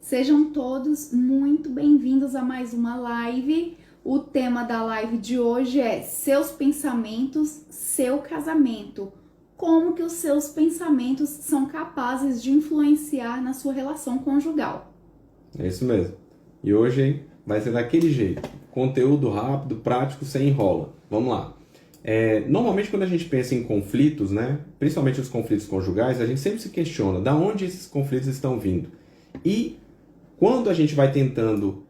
Sejam todos muito bem-vindos a mais uma live. O tema da live de hoje é seus pensamentos, seu casamento. Como que os seus pensamentos são capazes de influenciar na sua relação conjugal? É isso mesmo. E hoje vai ser daquele jeito. Conteúdo rápido, prático, sem enrola. Vamos lá. Normalmente quando a gente pensa em conflitos, né, principalmente os conflitos conjugais, a gente sempre se questiona de onde esses conflitos estão vindo. E quando a gente vai tentando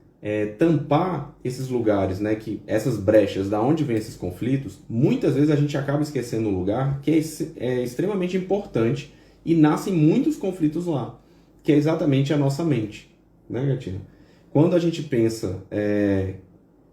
tampar esses lugares, né, essas brechas, da onde vêm esses conflitos, muitas vezes a gente acaba esquecendo um lugar que é extremamente importante e nascem muitos conflitos lá, que é exatamente a nossa mente, né, gatinho? Quando a gente pensa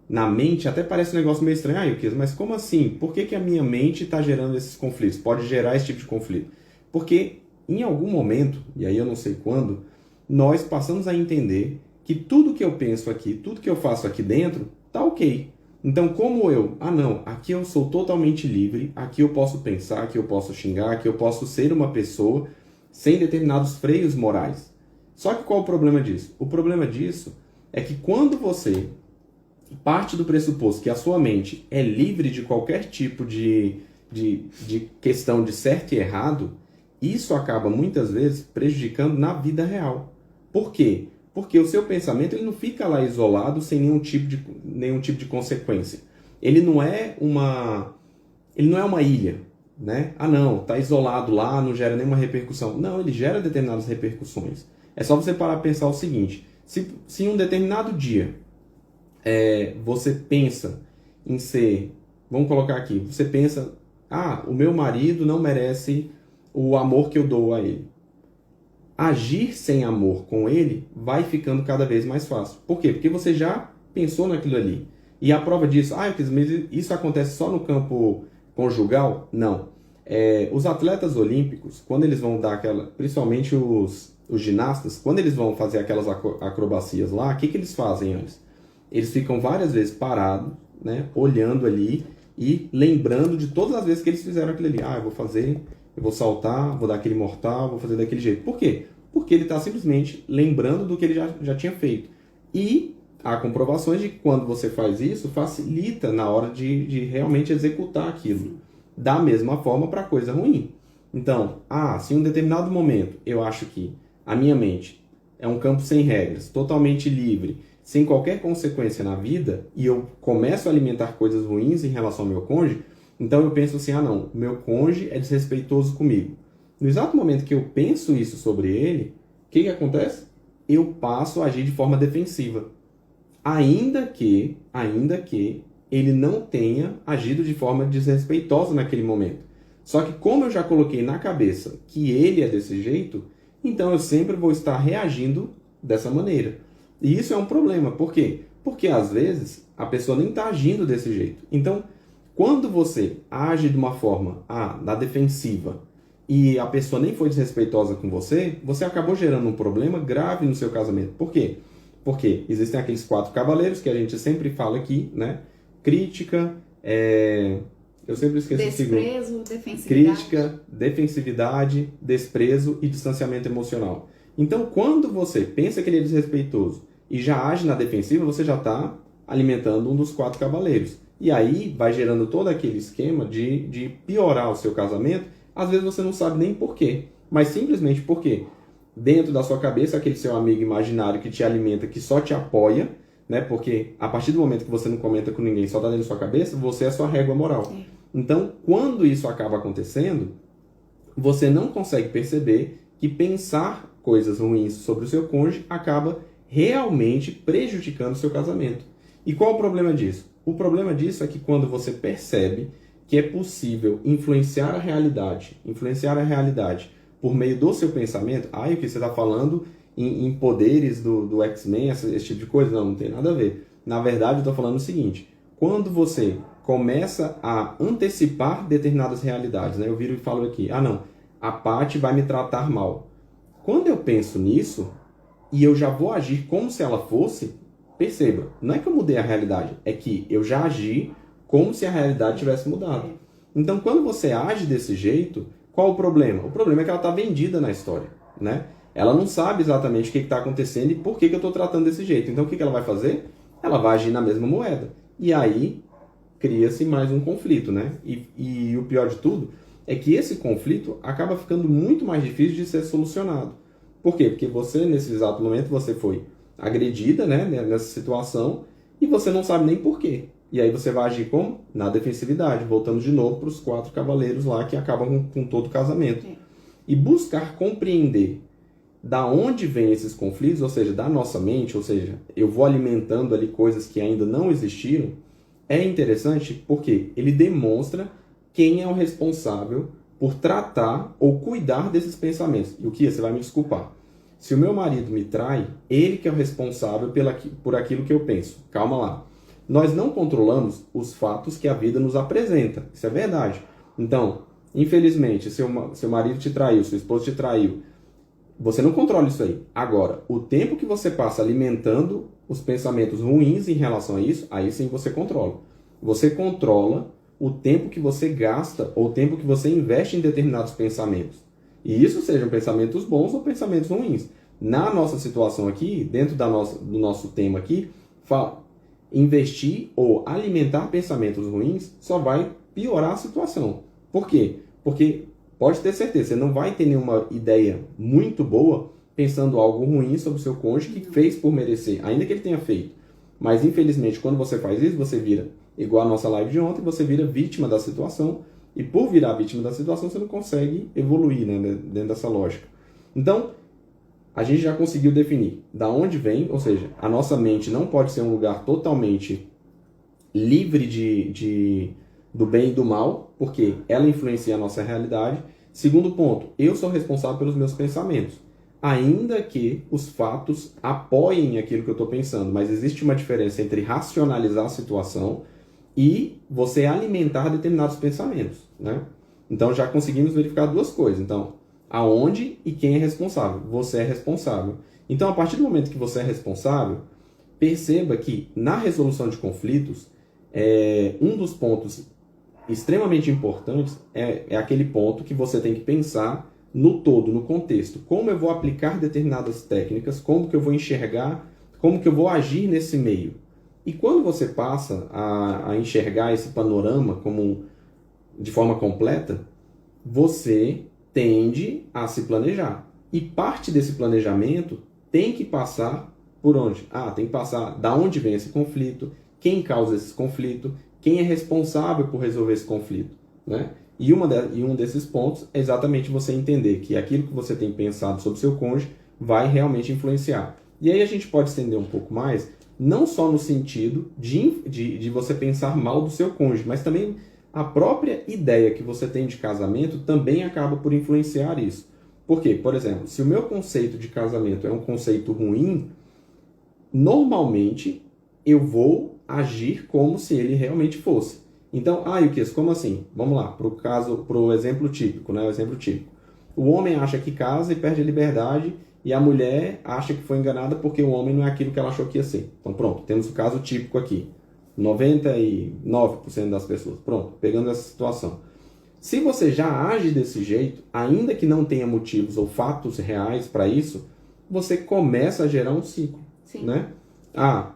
na mente, até parece um negócio meio estranho. Ilquias, mas como assim? Por que a minha mente está gerando esses conflitos? Pode gerar esse tipo de conflito? Porque em algum momento, e aí eu não sei quando, nós passamos a entender que tudo que eu penso aqui, tudo que eu faço aqui dentro, tá ok. Então, como não, aqui eu sou totalmente livre, aqui eu posso pensar, aqui eu posso xingar, aqui eu posso ser uma pessoa sem determinados freios morais. Só que qual o problema disso? O problema disso é que quando você parte do pressuposto que a sua mente é livre de qualquer tipo de questão de certo e errado, isso acaba muitas vezes prejudicando na vida real. Por quê? Porque o seu pensamento ele não fica lá isolado sem nenhum tipo de consequência. Ele não é uma ilha, né? Ah não, está isolado lá, não gera nenhuma repercussão. Não, ele gera determinadas repercussões. É só você parar para pensar o seguinte, se em um determinado dia você pensa em ser, vamos colocar aqui, você pensa, o meu marido não merece o amor que eu dou a ele. Agir sem amor com ele vai ficando cada vez mais fácil. Por quê? Porque você já pensou naquilo ali. E a prova disso, mas isso acontece só no campo conjugal? Não. Os atletas olímpicos, quando eles vão dar principalmente os ginastas, quando eles vão fazer aquelas acrobacias lá, o que eles fazem antes? Eles ficam várias vezes parados, né, olhando ali e lembrando de todas as vezes que eles fizeram aquilo ali. Eu vou saltar, vou dar aquele mortal, vou fazer daquele jeito. Por quê? Porque ele está simplesmente lembrando do que ele já tinha feito. E há comprovações de que quando você faz isso, facilita na hora de realmente executar aquilo. Da mesma forma para coisa ruim. Então, se em um determinado momento eu acho que a minha mente é um campo sem regras, totalmente livre, sem qualquer consequência na vida, e eu começo a alimentar coisas ruins em relação ao meu cônjuge, então eu penso assim, não, o meu cônjuge é desrespeitoso comigo. No exato momento que eu penso isso sobre ele, o que acontece? Eu passo a agir de forma defensiva. Ainda que ele não tenha agido de forma desrespeitosa naquele momento. Só que como eu já coloquei na cabeça que ele é desse jeito, então eu sempre vou estar reagindo dessa maneira. E isso é um problema. Por quê? Porque às vezes a pessoa nem está agindo desse jeito. Então, quando você age de uma forma na defensiva e a pessoa nem foi desrespeitosa com você, você acabou gerando um problema grave no seu casamento. Por quê? Porque existem aqueles 4 cavaleiros que a gente sempre fala aqui, né? Crítica, eu sempre esqueço o segundo. Desprezo, defensividade. Crítica, defensividade, desprezo e distanciamento emocional. Então, quando você pensa que ele é desrespeitoso e já age na defensiva, você já está alimentando um dos 4 cavaleiros. E aí vai gerando todo aquele esquema de piorar o seu casamento. Às vezes você não sabe nem por quê, mas simplesmente porque dentro da sua cabeça, aquele seu amigo imaginário que te alimenta, que só te apoia, né? Porque a partir do momento que você não comenta com ninguém, só está dentro da sua cabeça, você é a sua régua moral. Então, quando isso acaba acontecendo, você não consegue perceber que pensar coisas ruins sobre o seu cônjuge acaba realmente prejudicando o seu casamento. E qual o problema disso? O problema disso é que quando você percebe que é possível influenciar a realidade por meio do seu pensamento, o que você está falando em poderes do X-Men, esse tipo de coisa? Não tem nada a ver. Na verdade, eu estou falando o seguinte, quando você começa a antecipar determinadas realidades, né? Eu viro e falo aqui, não, a Paty vai me tratar mal. Quando eu penso nisso, e eu já vou agir como se ela fosse, perceba, não é que eu mudei a realidade, é que eu já agi como se a realidade tivesse mudado. Então, quando você age desse jeito, qual o problema? O problema é que ela está vendida na história, né? Ela não sabe exatamente o que está acontecendo e por que eu estou tratando desse jeito. Então, o que ela vai fazer? Ela vai agir na mesma moeda. E aí, cria-se mais um conflito, né? E o pior de tudo é que esse conflito acaba ficando muito mais difícil de ser solucionado. Por quê? Porque você, nesse exato momento, você foi agredida, né, nessa situação e você não sabe nem por quê. E aí você vai agir como? Na defensividade, voltando de novo para os 4 cavaleiros lá que acabam com todo o casamento. E buscar compreender da onde vêm esses conflitos, ou seja, da nossa mente, ou seja, eu vou alimentando ali coisas que ainda não existiram, é interessante porque ele demonstra quem é o responsável por tratar ou cuidar desses pensamentos. E o que? Você vai me desculpar. Se o meu marido me trai, ele que é o responsável por aquilo que eu penso. Calma lá. Nós não controlamos os fatos que a vida nos apresenta. Isso é verdade. Então, infelizmente, seu marido te traiu, sua esposa te traiu. Você não controla isso aí. Agora, o tempo que você passa alimentando os pensamentos ruins em relação a isso, aí sim você controla. Você controla o tempo que você gasta ou o tempo que você investe em determinados pensamentos. E isso sejam pensamentos bons ou pensamentos ruins. Na nossa situação aqui, dentro do nosso tema aqui, investir ou alimentar pensamentos ruins só vai piorar a situação. Por quê? Porque pode ter certeza, você não vai ter nenhuma ideia muito boa pensando algo ruim sobre o seu cônjuge que fez por merecer, ainda que ele tenha feito. Mas, infelizmente, quando você faz isso, você vira, igual a nossa live de ontem, você vira vítima da situação. E por virar vítima da situação, você não consegue evoluir, né, dentro dessa lógica. Então, a gente já conseguiu definir da onde vem, ou seja, a nossa mente não pode ser um lugar totalmente livre do bem e do mal, porque ela influencia a nossa realidade. Segundo ponto, eu sou responsável pelos meus pensamentos, ainda que os fatos apoiem aquilo que eu estou pensando, mas existe uma diferença entre racionalizar a situação e você alimentar determinados pensamentos, né? Então já conseguimos verificar 2 coisas. Então, aonde e quem é responsável? Você é responsável. Então, a partir do momento que você é responsável, perceba que na resolução de conflitos, um dos pontos extremamente importantes é aquele ponto que você tem que pensar no todo, no contexto. Como eu vou aplicar determinadas técnicas, como que eu vou enxergar, como que eu vou agir nesse meio. E quando você passa a enxergar esse panorama de forma completa, você tende a se planejar. E parte desse planejamento tem que passar por onde? Tem que passar da onde vem esse conflito, quem causa esse conflito, quem é responsável por resolver esse conflito, né? E um desses pontos é exatamente você entender que aquilo que você tem pensado sobre o seu cônjuge vai realmente influenciar. E aí a gente pode estender um pouco mais, não só no sentido de você pensar mal do seu cônjuge, mas também a própria ideia que você tem de casamento também acaba por influenciar isso. Por quê? Por exemplo, se o meu conceito de casamento é um conceito ruim, normalmente eu vou agir como se ele realmente fosse. Então, Yukias, como assim? Vamos lá, para o exemplo típico, né? O exemplo típico. O homem acha que casa e perde a liberdade, e a mulher acha que foi enganada porque o homem não é aquilo que ela achou que ia ser. Então, pronto, temos o caso típico aqui. 99% das pessoas. Pronto, pegando essa situação. Se você já age desse jeito, ainda que não tenha motivos ou fatos reais para isso, você começa a gerar um ciclo. Sim. Né?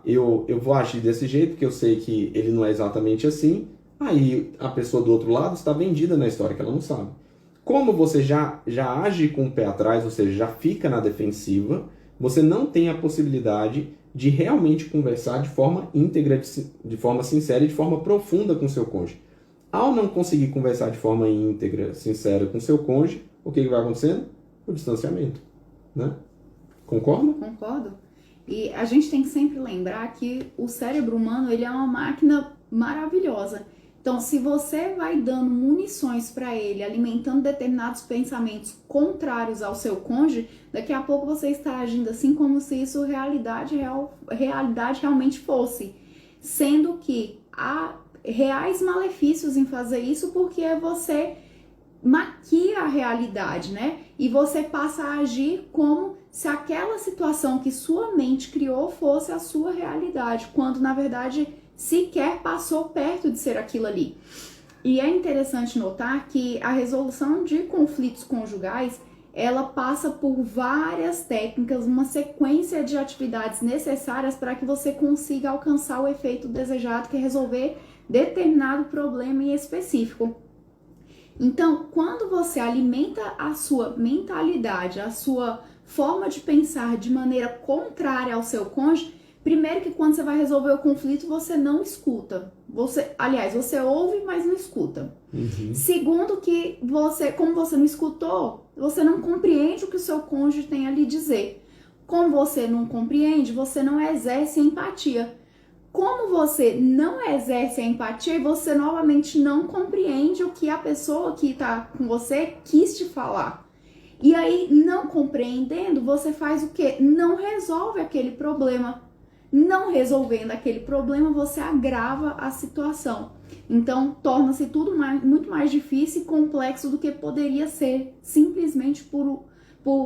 Eu vou agir desse jeito porque eu sei que ele não é exatamente assim. Aí a pessoa do outro lado está vendida na história que ela não sabe. Como você já age com o pé atrás, ou seja, já fica na defensiva, você não tem a possibilidade de realmente conversar de forma íntegra, de forma sincera e de forma profunda com o seu cônjuge. Ao não conseguir conversar de forma íntegra, sincera com o seu cônjuge, o que vai acontecendo? O distanciamento. Né? Concorda? Concordo. E a gente tem que sempre lembrar que o cérebro humano ele é uma máquina maravilhosa. Então, se você vai dando munições para ele, alimentando determinados pensamentos contrários ao seu cônjuge, daqui a pouco você está agindo assim como se isso realidade realmente fosse. Sendo que há reais malefícios em fazer isso porque você maquia a realidade, né? E você passa a agir como se aquela situação que sua mente criou fosse a sua realidade, quando na verdade sequer passou perto de ser aquilo ali. E é interessante notar que a resolução de conflitos conjugais, ela passa por várias técnicas, uma sequência de atividades necessárias para que você consiga alcançar o efeito desejado, que é resolver determinado problema em específico. Então, quando você alimenta a sua mentalidade, a sua forma de pensar de maneira contrária ao seu cônjuge, primeiro que quando você vai resolver o conflito, você não escuta. Você ouve, mas não escuta. Segundo que como você não escutou, você não compreende o que o seu cônjuge tem a lhe dizer. Como você não compreende, você não exerce empatia. Como você não exerce a empatia, você novamente não compreende o que a pessoa que está com você quis te falar. E aí, não compreendendo, você faz o quê? Não resolve aquele problema. Não resolvendo aquele problema, você agrava a situação. Então, torna-se tudo muito mais difícil e complexo do que poderia ser, simplesmente por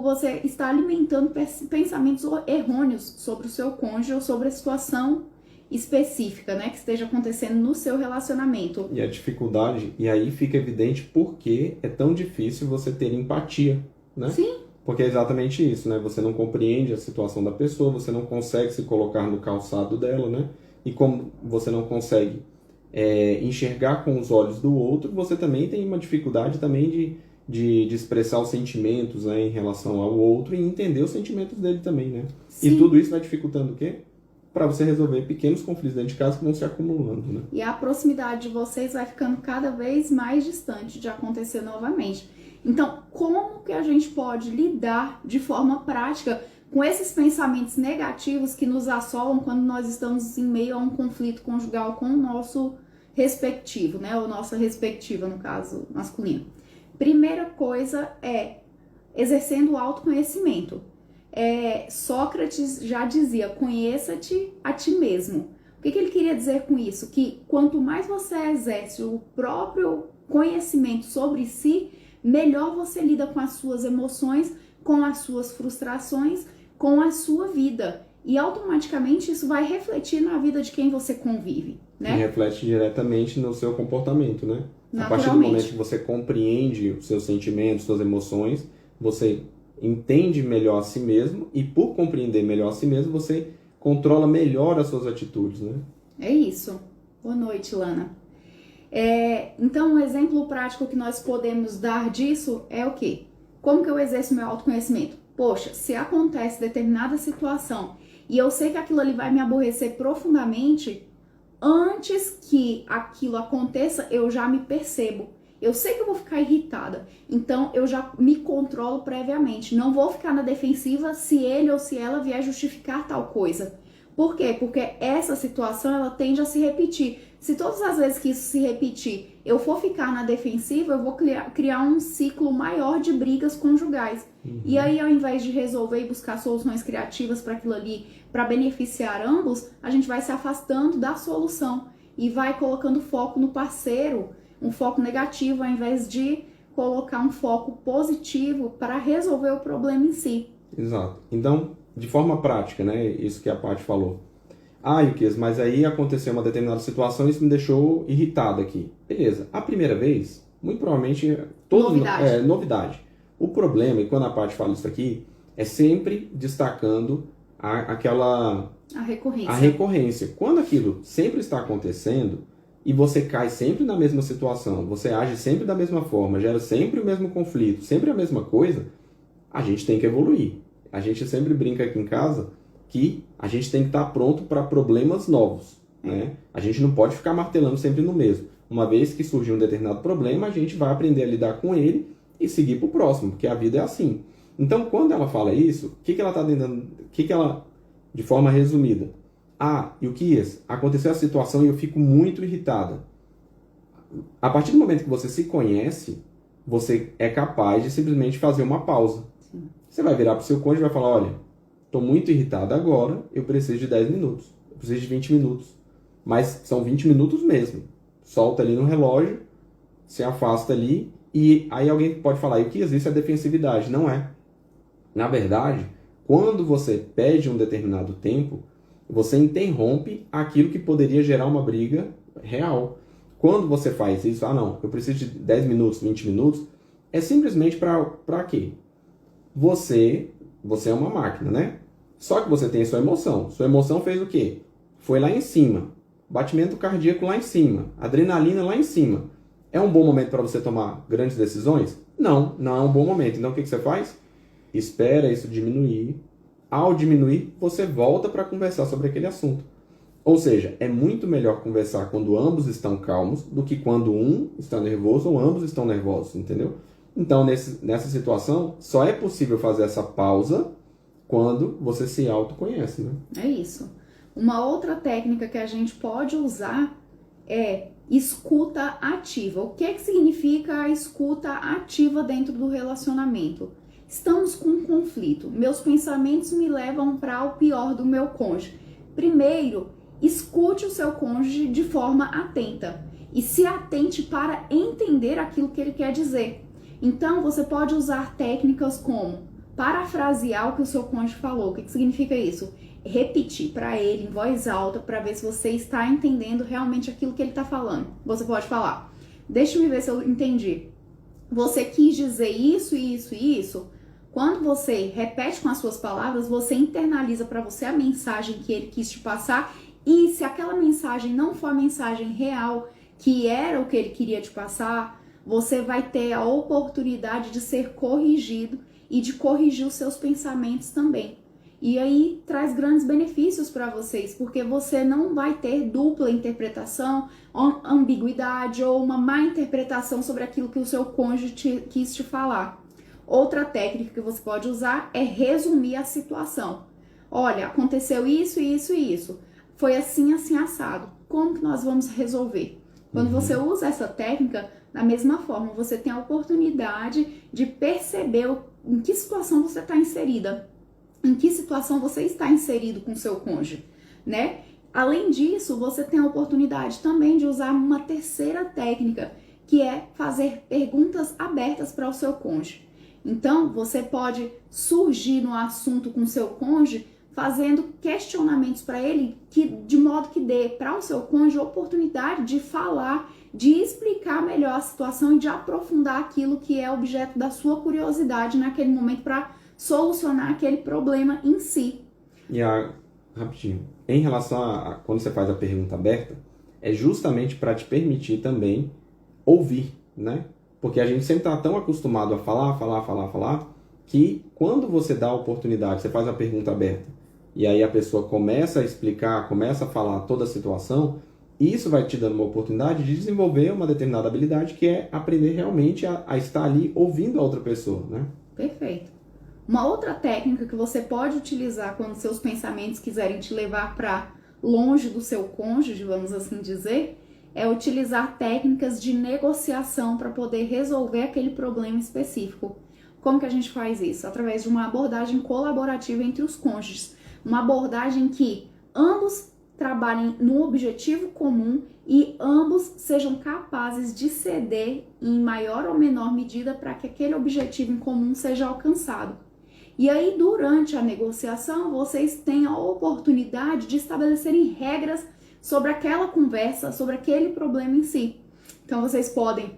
você estar alimentando pensamentos errôneos sobre o seu cônjuge ou sobre a situação específica, né, que esteja acontecendo no seu relacionamento. E a dificuldade, e aí fica evidente por que é tão difícil você ter empatia, né? Sim. Porque é exatamente isso, né? Você não compreende a situação da pessoa, você não consegue se colocar no calçado dela, né? E como você não consegue enxergar com os olhos do outro, você também tem uma dificuldade também de expressar os sentimentos, né, em relação ao outro e entender os sentimentos dele também, né? Sim. E tudo isso vai dificultando o quê? Para você resolver pequenos conflitos dentro de casa que vão se acumulando, né? E a proximidade de vocês vai ficando cada vez mais distante de acontecer novamente. Então, como que a gente pode lidar de forma prática com esses pensamentos negativos que nos assolam quando nós estamos em meio a um conflito conjugal com o nosso respectivo, né? Ou nossa respectiva, no caso masculino. Primeira coisa é exercendo o autoconhecimento. Sócrates já dizia, conheça-te a ti mesmo. O que ele queria dizer com isso? Que quanto mais você exerce o próprio conhecimento sobre si, melhor você lida com as suas emoções, com as suas frustrações, com a sua vida. E automaticamente isso vai refletir na vida de quem você convive, né? E reflete diretamente no seu comportamento, né? A Naturalmente. partir do momento que você compreende os seus sentimentos, suas emoções, você entende melhor a si mesmo e por compreender melhor a si mesmo, você controla melhor as suas atitudes, né? É isso. Boa noite, Lana. Então, um exemplo prático que nós podemos dar disso é o quê? Como que eu exerço meu autoconhecimento? Poxa, se acontece determinada situação e eu sei que aquilo ali vai me aborrecer profundamente, antes que aquilo aconteça, eu já me percebo. Eu sei que eu vou ficar irritada, então eu já me controlo previamente. Não vou ficar na defensiva se ele ou se ela vier justificar tal coisa. Por quê? Porque essa situação ela tende a se repetir. Se todas as vezes que isso se repetir, eu for ficar na defensiva, eu vou criar um ciclo maior de brigas conjugais. E aí, ao invés de resolver e buscar soluções criativas para aquilo ali, para beneficiar ambos, a gente vai se afastando da solução e vai colocando foco no parceiro, um foco negativo, ao invés de colocar um foco positivo para resolver o problema em si. Exato. Então, de forma prática, né? Isso que a Paty falou. Yukias, mas aí aconteceu uma determinada situação e isso me deixou irritado aqui. Beleza. A primeira vez, muito provavelmente... Novidade. O problema, e quando a Paty fala isso aqui, é sempre destacando a recorrência. Quando aquilo sempre está acontecendo e você cai sempre na mesma situação, você age sempre da mesma forma, gera sempre o mesmo conflito, sempre a mesma coisa, a gente tem que evoluir. A gente sempre brinca aqui em casa que a gente tem que estar pronto para problemas novos, né? A gente não pode ficar martelando sempre no mesmo. Uma vez que surgiu um determinado problema, a gente vai aprender a lidar com ele e seguir para o próximo, porque a vida é assim. Então, quando ela fala isso, o que ela está tentando... de forma resumida, Yukias, aconteceu a situação e eu fico muito irritada. A partir do momento que você se conhece, você é capaz de simplesmente fazer uma pausa. Sim. Você vai virar para o seu cônjuge e vai falar, olha, estou muito irritada agora, eu preciso de 10 minutos, eu preciso de 20 minutos. Mas são 20 minutos mesmo. Solta ali no relógio, se afasta ali, e aí alguém pode falar, Yukias, isso é defensividade. Não é. Na verdade, quando você pede um determinado tempo, você interrompe aquilo que poderia gerar uma briga real. Quando você faz isso, não, eu preciso de 10 minutos, 20 minutos, é simplesmente para quê? você é uma máquina, né? Só que você tem a sua emoção. Sua emoção fez o quê? Foi lá em cima. Batimento cardíaco lá em cima. Adrenalina lá em cima. É um bom momento para você tomar grandes decisões? Não, não é um bom momento. Então o que você faz? Espera isso diminuir. Ao diminuir, você volta para conversar sobre aquele assunto. Ou seja, é muito melhor conversar quando ambos estão calmos do que quando um está nervoso ou ambos estão nervosos, entendeu? Então, nessa situação, só é possível fazer essa pausa quando você se autoconhece, né? É isso. Uma outra técnica que a gente pode usar é escuta ativa. O que significa a escuta ativa dentro do relacionamento? Estamos com um conflito. Meus pensamentos me levam para o pior do meu cônjuge. Primeiro, escute o seu cônjuge de forma atenta e se atente para entender aquilo que ele quer dizer. Então, você pode usar técnicas como parafrasear o que o seu cônjuge falou. O que significa isso? Repetir para ele em voz alta para ver se você está entendendo realmente aquilo que ele está falando. Você pode falar: deixa eu ver se eu entendi. Você quis dizer isso, isso e isso? Quando você repete com as suas palavras, você internaliza para você a mensagem que ele quis te passar, e se aquela mensagem não for a mensagem real, que era o que ele queria te passar, você vai ter a oportunidade de ser corrigido e de corrigir os seus pensamentos também. E aí traz grandes benefícios para vocês, porque você não vai ter dupla interpretação, ambiguidade ou uma má interpretação sobre aquilo que o seu cônjuge quis te falar. Outra técnica que você pode usar é resumir a situação. Olha, aconteceu isso, isso e isso. Foi assim, assim, assado. Como que nós vamos resolver? Quando você usa essa técnica, da mesma forma, você tem a oportunidade de perceber em que situação você está inserida, em que situação você está inserido com o seu cônjuge, né? Além disso, você tem a oportunidade também de usar uma terceira técnica, que é fazer perguntas abertas para o seu cônjuge. Então, você pode surgir no assunto com o seu cônjuge fazendo questionamentos para ele de modo que dê para o seu cônjuge a oportunidade de falar, de explicar melhor a situação e de aprofundar aquilo que é objeto da sua curiosidade naquele momento para solucionar aquele problema em si. E rapidinho, em relação a quando você faz a pergunta aberta, é justamente para te permitir também ouvir, né? Porque a gente sempre está tão acostumado a falar, que quando você dá a oportunidade, você faz a pergunta aberta, e aí a pessoa começa a explicar, começa a falar toda a situação, isso vai te dando uma oportunidade de desenvolver uma determinada habilidade, que é aprender realmente a estar ali ouvindo a outra pessoa, né? Perfeito. Uma outra técnica que você pode utilizar quando seus pensamentos quiserem te levar para longe do seu cônjuge, vamos assim dizer, é utilizar técnicas de negociação para poder resolver aquele problema específico. Como que a gente faz isso? Através de uma abordagem colaborativa entre os cônjuges. Uma abordagem que ambos trabalhem no objetivo comum e ambos sejam capazes de ceder em maior ou menor medida para que aquele objetivo em comum seja alcançado. E aí, durante a negociação, vocês têm a oportunidade de estabelecerem regras sobre aquela conversa, sobre aquele problema em si. Então, vocês podem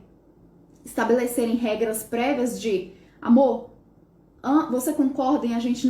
estabelecerem regras prévias de: amor, você concorda em a gente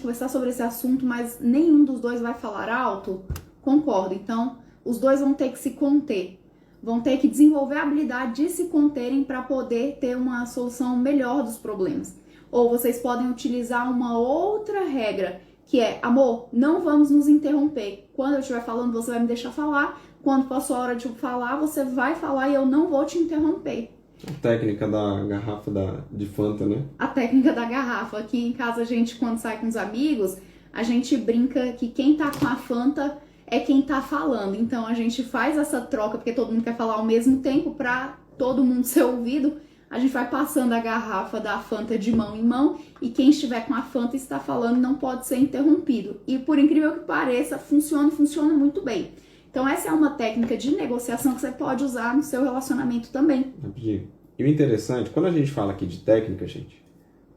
conversar sobre esse assunto, mas nenhum dos dois vai falar alto? Concordo. Então, os dois vão ter que se conter. Vão ter que desenvolver a habilidade de se conterem para poder ter uma solução melhor dos problemas. Ou vocês podem utilizar uma outra regra, que é: amor, não vamos nos interromper. Quando eu estiver falando, você vai me deixar falar. Quando passou a hora de falar, você vai falar e eu não vou te interromper. A técnica da garrafa de Fanta, né? A técnica da garrafa. Aqui em casa, a gente, quando sai com os amigos, a gente brinca que quem tá com a Fanta é quem tá falando. Então, a gente faz essa troca, porque todo mundo quer falar ao mesmo tempo, pra todo mundo ser ouvido. A gente vai passando a garrafa da Fanta de mão em mão e quem estiver com a Fanta e está falando não pode ser interrompido. E por incrível que pareça, funciona muito bem. Então essa é uma técnica de negociação que você pode usar no seu relacionamento também. E o interessante, quando a gente fala aqui de técnica, gente,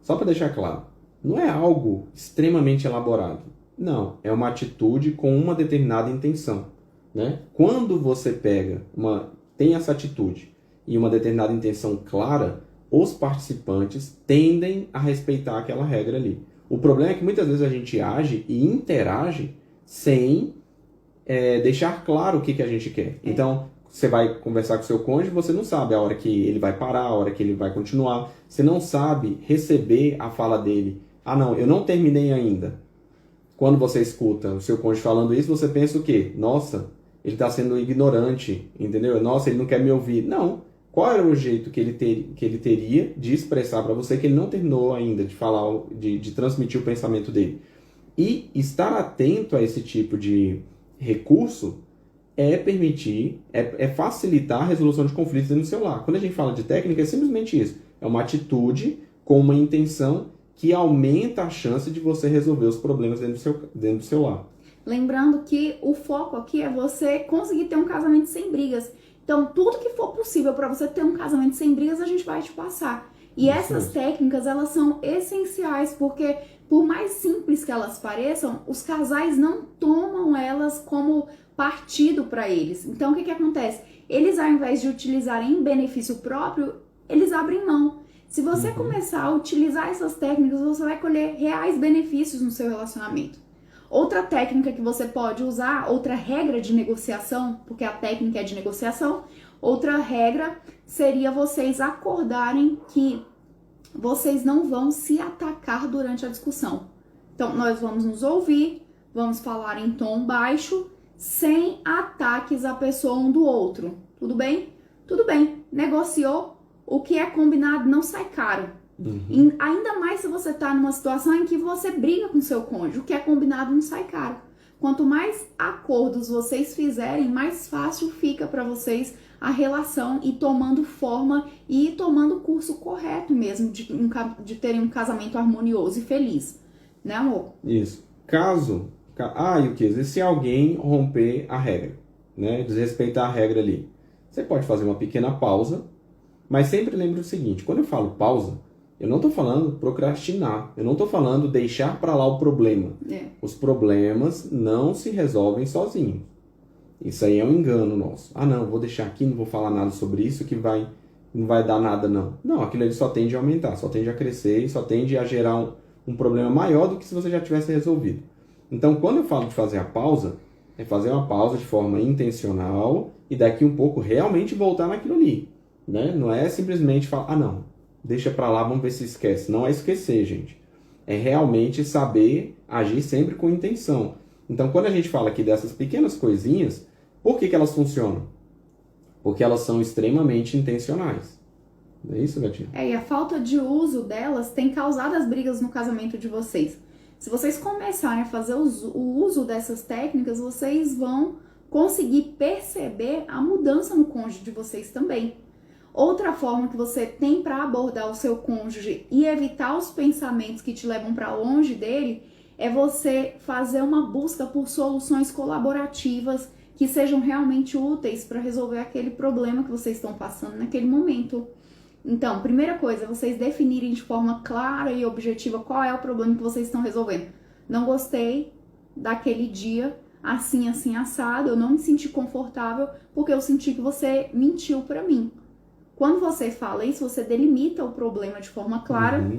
só para deixar claro, não é algo extremamente elaborado. Não, é uma atitude com uma determinada intenção, né? Quando você tem essa atitude e uma determinada intenção clara, os participantes tendem a respeitar aquela regra ali. O problema é que muitas vezes a gente age e interage sem deixar claro o que a gente quer. Então, você vai conversar com seu cônjuge, você não sabe a hora que ele vai parar, a hora que ele vai continuar. Você não sabe receber a fala dele. Ah, não, eu não terminei ainda. Quando você escuta o seu cônjuge falando isso, você pensa o quê? Nossa, ele está sendo ignorante, entendeu? Nossa, ele não quer me ouvir. Não. Qual era o jeito que ele teria de expressar para você que ele não terminou ainda de falar, de transmitir o pensamento dele? E estar atento a esse tipo de recurso é permitir, é facilitar a resolução de conflitos dentro do seu lar. Quando a gente fala de técnica, é simplesmente isso. É uma atitude com uma intenção que aumenta a chance de você resolver os problemas dentro do seu lar. Lembrando que o foco aqui é você conseguir ter um casamento sem brigas. Então, tudo que for possível para você ter um casamento sem brigas, a gente vai te passar. E essas técnicas, elas são essenciais, porque por mais simples que elas pareçam, os casais não tomam elas como partido para eles. Então, o que acontece? Eles, ao invés de utilizarem em benefício próprio, eles abrem mão. Se você começar a utilizar essas técnicas, você vai colher reais benefícios no seu relacionamento. Outra técnica que você pode usar, outra regra de negociação, porque a técnica é de negociação, outra regra seria vocês acordarem que vocês não vão se atacar durante a discussão. Então, nós vamos nos ouvir, vamos falar em tom baixo, sem ataques à pessoa um do outro. Tudo bem? Tudo bem. Negociou, o que é combinado não sai caro. E ainda mais se você está numa situação em que você briga com seu cônjuge, o que é combinado não sai caro. Quanto mais acordos vocês fizerem, mais fácil fica para vocês a relação e tomando forma e tomando o curso correto mesmo de terem um casamento harmonioso e feliz. Né, amor? Isso. E o que? Se alguém romper a regra, né? Desrespeitar a regra ali, você pode fazer uma pequena pausa, mas sempre lembre o seguinte, quando eu falo pausa, eu não estou falando procrastinar, eu não estou falando deixar para lá o problema. Os problemas não se resolvem sozinhos. Isso aí é um engano nosso. Ah, não, vou deixar aqui, não vou falar nada sobre isso que não vai dar nada, não. Não, aquilo ali só tende a aumentar, só tende a crescer e só tende a gerar um problema maior do que se você já tivesse resolvido. Então, quando eu falo de fazer a pausa, é fazer uma pausa de forma intencional e daqui um pouco realmente voltar naquilo ali. Né? Não é simplesmente falar, não, deixa pra lá, vamos ver se esquece. Não é esquecer, gente. É realmente saber agir sempre com intenção. Então, quando a gente fala aqui dessas pequenas coisinhas, por que elas funcionam? Porque elas são extremamente intencionais. Não é isso, Gatinha? E a falta de uso delas tem causado as brigas no casamento de vocês. Se vocês começarem a fazer o uso dessas técnicas, vocês vão conseguir perceber a mudança no cônjuge de vocês também. Outra forma que você tem para abordar o seu cônjuge e evitar os pensamentos que te levam para longe dele é você fazer uma busca por soluções colaborativas que sejam realmente úteis para resolver aquele problema que vocês estão passando naquele momento. Então, primeira coisa, vocês definirem de forma clara e objetiva qual é o problema que vocês estão resolvendo. Não gostei daquele dia, assim, assim, assado, eu não me senti confortável porque eu senti que você mentiu para mim. Quando você fala isso, você delimita o problema de forma clara,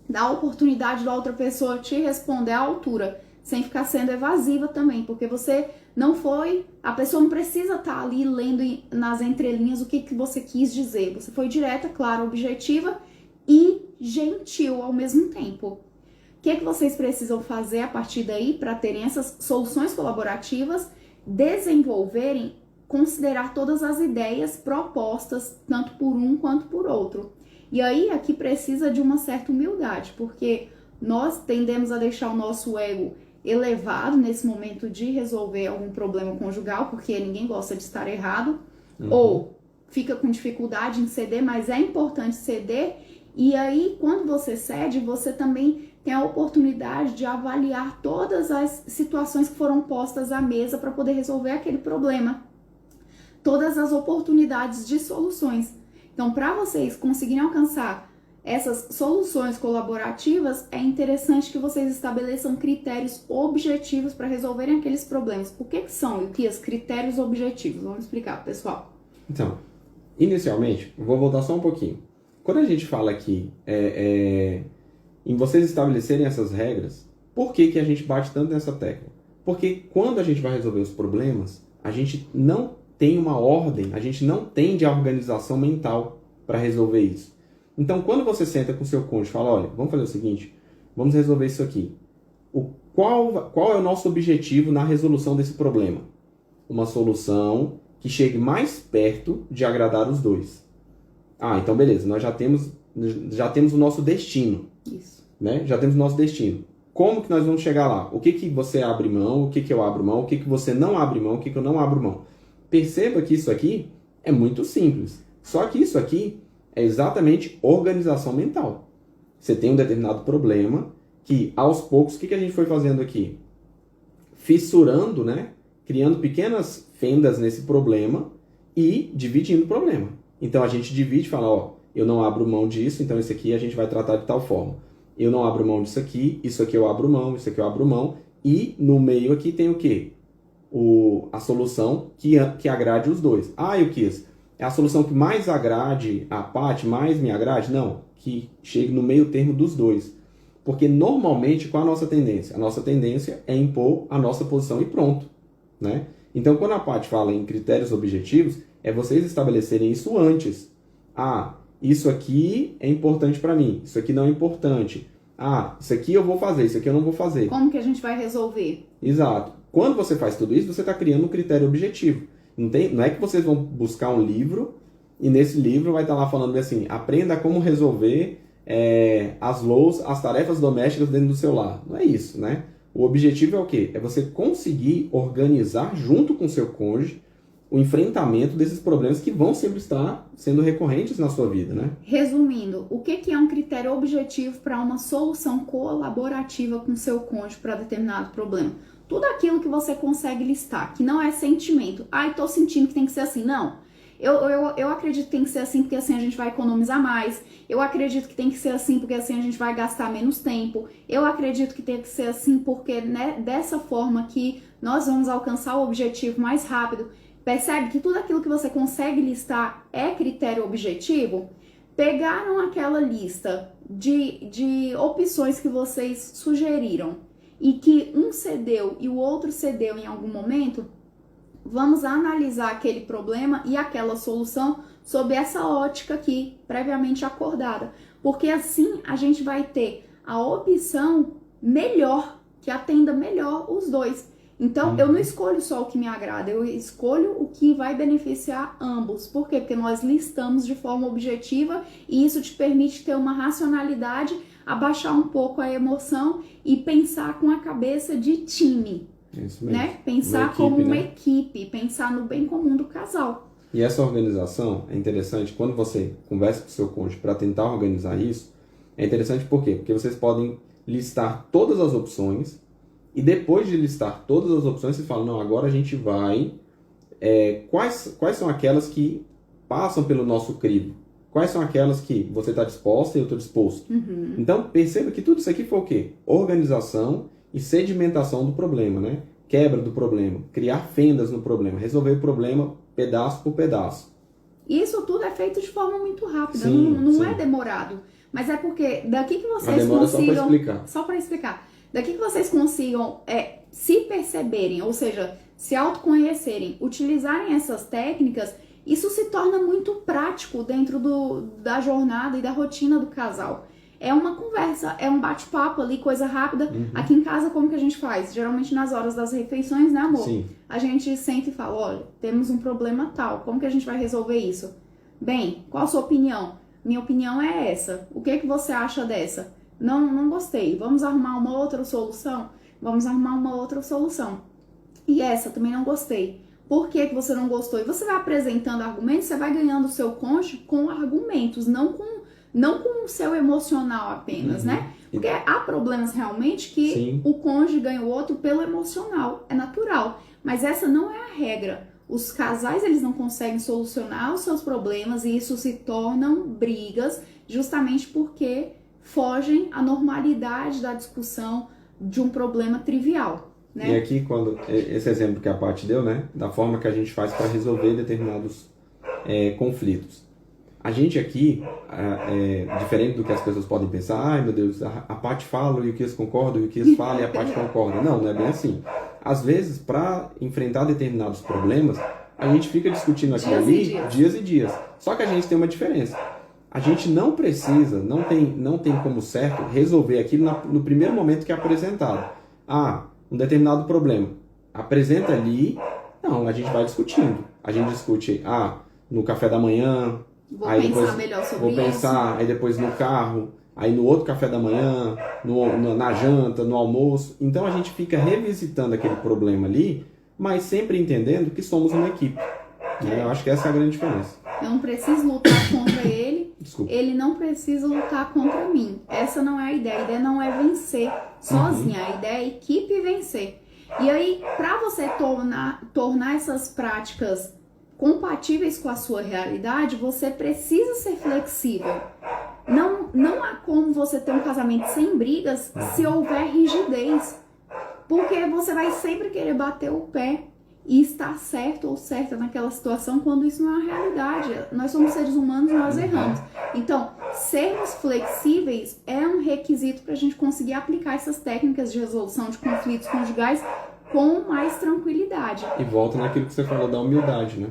dá a oportunidade da outra pessoa te responder à altura, sem ficar sendo evasiva também, porque você não foi, a pessoa não precisa estar ali lendo nas entrelinhas o que você quis dizer. Você foi direta, clara, objetiva e gentil ao mesmo tempo. O que vocês precisam fazer a partir daí para terem essas soluções colaborativas, desenvolverem, considerar todas as ideias propostas, tanto por um quanto por outro. E aí, aqui precisa de uma certa humildade, porque nós tendemos a deixar o nosso ego elevado nesse momento de resolver algum problema conjugal, porque ninguém gosta de estar errado, ou fica com dificuldade em ceder, mas é importante ceder. E aí, quando você cede, você também tem a oportunidade de avaliar todas as situações que foram postas à mesa para poder resolver aquele problema. Todas as oportunidades de soluções. Então, para vocês conseguirem alcançar essas soluções colaborativas, é interessante que vocês estabeleçam critérios objetivos para resolverem aqueles problemas. O que são, Ilquias, critérios objetivos? Vamos explicar, pessoal. Então, inicialmente, vou voltar só um pouquinho. quando a gente fala aqui em vocês estabelecerem essas regras, por que que a gente bate tanto nessa tecla? Porque quando a gente vai resolver os problemas, a gente não tem uma ordem, a gente não tem de organização mental para resolver isso. Então, quando você senta com o seu cônjuge e fala, olha, vamos fazer o seguinte, vamos resolver isso aqui. Qual é o nosso objetivo na resolução desse problema? Uma solução que chegue mais perto de agradar os dois. Ah, então beleza, nós já temos o nosso destino. Isso. Né? Já temos o nosso destino. Como que nós vamos chegar lá? O que que você abre mão, o que que eu abro mão, o que que você não abre mão, o que que eu não abro mão. Perceba que isso aqui é muito simples. Só que isso aqui é exatamente organização mental. Você tem um determinado problema que, aos poucos, o que que a gente foi fazendo aqui? Fissurando, né? Criando pequenas fendas nesse problema e dividindo o problema. Então a gente divide e fala, ó, eu não abro mão disso, então isso aqui a gente vai tratar de tal forma. Eu não abro mão disso aqui, isso aqui eu abro mão, isso aqui eu abro mão. E no meio aqui tem o quê? A solução que agrade os dois. Ah, eu quis. É a solução que mais agrade a Paty, mais me agrade? Não, que chegue no meio termo dos dois. Porque normalmente, qual a nossa tendência? A nossa tendência é impor a nossa posição e pronto. Né? Então, quando a Paty fala em critérios objetivos, é vocês estabelecerem isso antes. Ah, isso aqui é importante para mim, isso aqui não é importante. Ah, isso aqui eu vou fazer, isso aqui eu não vou fazer. Como que a gente vai resolver? Exato. Quando você faz tudo isso, você está criando um critério objetivo. Não é que vocês vão buscar um livro e nesse livro vai estar lá falando assim, aprenda como resolver as tarefas domésticas dentro do seu lar. Não é isso, né? O objetivo é o quê? É você conseguir organizar junto com o seu cônjuge o enfrentamento desses problemas que vão sempre estar sendo recorrentes na sua vida, né? Resumindo, o que é um critério objetivo para uma solução colaborativa com seu cônjuge para determinado problema? Tudo aquilo que você consegue listar, que não é sentimento. Ai, tô sentindo que tem que ser assim. Não. Eu acredito que tem que ser assim porque assim a gente vai economizar mais. Eu acredito que tem que ser assim porque assim a gente vai gastar menos tempo. Eu acredito que tem que ser assim porque, né, dessa forma que nós vamos alcançar o objetivo mais rápido. Percebe que tudo aquilo que você consegue listar é critério objetivo? Pegaram aquela lista de opções que vocês sugeriram e que um cedeu e o outro cedeu em algum momento, vamos analisar aquele problema e aquela solução sob essa ótica aqui, previamente acordada. Porque assim a gente vai ter a opção melhor, que atenda melhor os dois. Então, eu não escolho só o que me agrada, eu escolho o que vai beneficiar ambos. Por quê? Porque nós listamos de forma objetiva e isso te permite ter uma racionalidade, abaixar um pouco a emoção e pensar com a cabeça de time. Isso mesmo. Né? Pensar equipe, como uma né? equipe, pensar no bem comum do casal. E essa organização é interessante quando você conversa com o seu cônjuge para tentar organizar isso. É interessante por quê? Porque vocês podem listar todas as opções e depois de listar todas as opções, você fala, não, agora a gente vai... quais são aquelas que passam pelo nosso crivo? Quais são aquelas que você está disposta e eu estou disposto? Uhum. Então, perceba que tudo isso aqui foi o quê? Organização e sedimentação do problema, né? Quebra do problema, criar fendas no problema, resolver o problema pedaço por pedaço. Isso tudo é feito de forma muito rápida, Sim, não sim. é demorado. Mas é porque daqui que A vocês demora consigam... só para explicar. Daqui que vocês consigam se perceberem, ou seja, se autoconhecerem, utilizarem essas técnicas, isso se torna muito prático dentro da jornada e da rotina do casal. É uma conversa, é um bate-papo ali, coisa rápida. Uhum. Aqui em casa, como que a gente faz? Geralmente nas horas das refeições, né, amor? Sim. A gente senta e fala, olha, temos um problema tal, como que a gente vai resolver isso? Bem, qual a sua opinião? Minha opinião é essa. O que você acha dessa? Não gostei. Vamos arrumar uma outra solução? Vamos arrumar uma outra solução. E essa também não gostei. Por que você não gostou? E você vai apresentando argumentos, você vai ganhando o seu cônjuge com argumentos, não com o seu emocional apenas, né? Porque há problemas realmente que Sim. o cônjuge ganha o outro pelo emocional. É natural. Mas essa não é a regra. Os casais, eles não conseguem solucionar os seus problemas e isso se tornam brigas justamente porque fogem à normalidade da discussão de um problema trivial, né? E aqui, esse exemplo que a Paty deu, né? Da forma que a gente faz para resolver determinados conflitos. A gente aqui, diferente do que as pessoas podem pensar, ai meu Deus, a Paty fala e o Kias concorda, e o Kias fala e a Paty concorda. Não, não é bem assim. Às vezes, para enfrentar determinados problemas, a gente fica discutindo aquilo ali dias e dias. Só que a gente tem uma diferença. A gente não precisa, não tem como certo resolver aquilo no primeiro momento que é apresentado. Ah, um determinado problema. Apresenta ali, não, a gente vai discutindo. A gente discute, no café da manhã, Vou aí pensar depois, melhor sobre vou isso. pensar, aí depois no carro, aí no outro café da manhã, na janta, no almoço. Então a gente fica revisitando aquele problema ali, mas sempre entendendo que somos uma equipe. Né? Eu acho que essa é a grande diferença. Eu não preciso lutar contra ele, Desculpa. ele não precisa lutar contra mim. Essa não é a ideia não é vencer sozinha, a ideia é a equipe vencer. E aí, para você tornar essas práticas compatíveis com a sua realidade, você precisa ser flexível. Não há como você ter um casamento sem brigas se houver rigidez, porque você vai sempre querer bater o pé e estar certo ou certa naquela situação quando isso não é a realidade. Nós somos seres humanos e nós erramos. Então, sermos flexíveis é um requisito para a gente conseguir aplicar essas técnicas de resolução de conflitos conjugais com mais tranquilidade. E volta naquilo que você falou da humildade, né?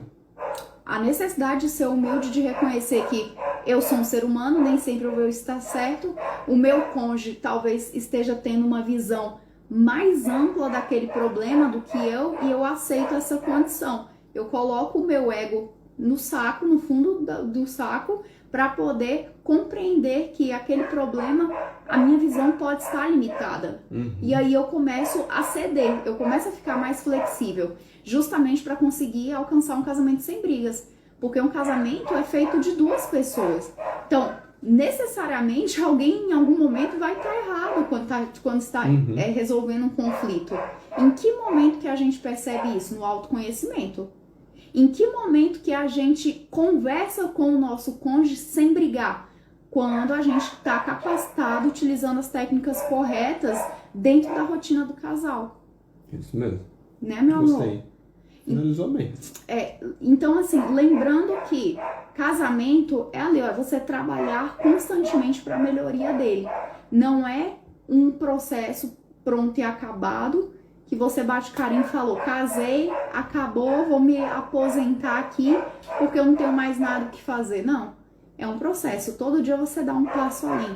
A necessidade de ser humilde, de reconhecer que eu sou um ser humano, nem sempre eu vou estar certo, o meu cônjuge talvez esteja tendo uma visão mais ampla daquele problema do que eu, e eu aceito essa condição. Eu coloco o meu ego no saco, no fundo do saco, para poder compreender que aquele problema, a minha visão pode estar limitada. E aí eu começo a ceder, eu começo a ficar mais flexível, justamente para conseguir alcançar um casamento sem brigas. Porque um casamento é feito de duas pessoas. Então, necessariamente, alguém em algum momento vai estar errado quando está resolvendo um conflito. Em que momento que a gente percebe isso? No autoconhecimento. Em que momento que a gente conversa com o nosso cônjuge sem brigar? Quando a gente está capacitado, utilizando as técnicas corretas dentro da rotina do casal. Isso mesmo. Né, meu amor? Gostei. Finalizou bem. Então, assim, lembrando que casamento é ali, ó, você trabalhar constantemente para a melhoria dele. Não é um processo pronto e acabado, que você bate carinho e falou, casei, acabou, vou me aposentar aqui porque eu não tenho mais nada o que fazer. Não, é um processo. Todo dia você dá um passo além.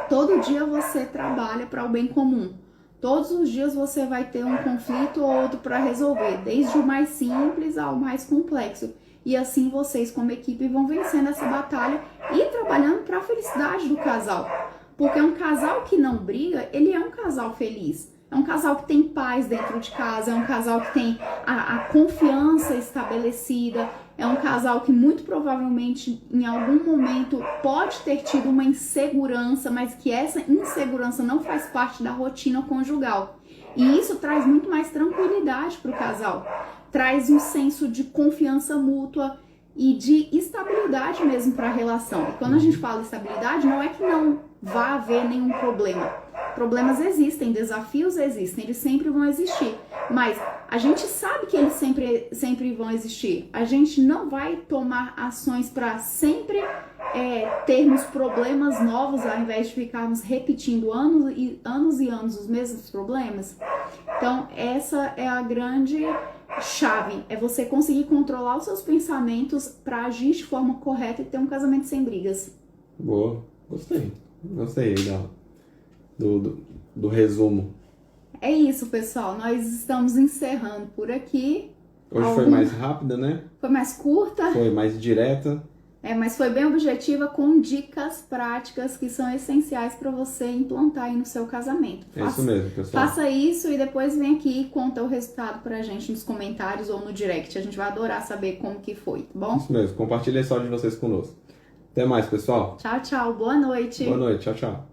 Todo dia você trabalha para o bem comum. Todos os dias você vai ter um conflito ou outro para resolver, desde o mais simples ao mais complexo. E assim vocês, como equipe, vão vencendo essa batalha e trabalhando para a felicidade do casal. Porque um casal que não briga, ele é um casal feliz. É um casal que tem paz dentro de casa, é um casal que tem a confiança estabelecida, é um casal que muito provavelmente em algum momento pode ter tido uma insegurança, mas que essa insegurança não faz parte da rotina conjugal. E isso traz muito mais tranquilidade para o casal, traz um senso de confiança mútua e de estabilidade mesmo para a relação. E quando a gente fala estabilidade, não é que não vá haver nenhum problema. Problemas existem, desafios existem, eles sempre vão existir, mas a gente sabe que eles sempre vão existir. A gente não vai tomar ações para sempre termos problemas novos, ao invés de ficarmos repetindo anos e anos os mesmos problemas. Então, essa é a grande chave, é você conseguir controlar os seus pensamentos para agir de forma correta e ter um casamento sem brigas. Boa, gostei aí do resumo. É isso, pessoal. Nós estamos encerrando por aqui. Hoje foi mais rápida, né? Foi mais curta. Foi mais direta. Mas foi bem objetiva, com dicas práticas que são essenciais para você implantar aí no seu casamento. Isso mesmo, pessoal. Faça isso e depois vem aqui e conta o resultado pra gente nos comentários ou no direct. A gente vai adorar saber como que foi, tá bom? Isso mesmo. Compartilhe a história de vocês conosco. Até mais, pessoal. Tchau, tchau. Boa noite. Boa noite. Tchau, tchau.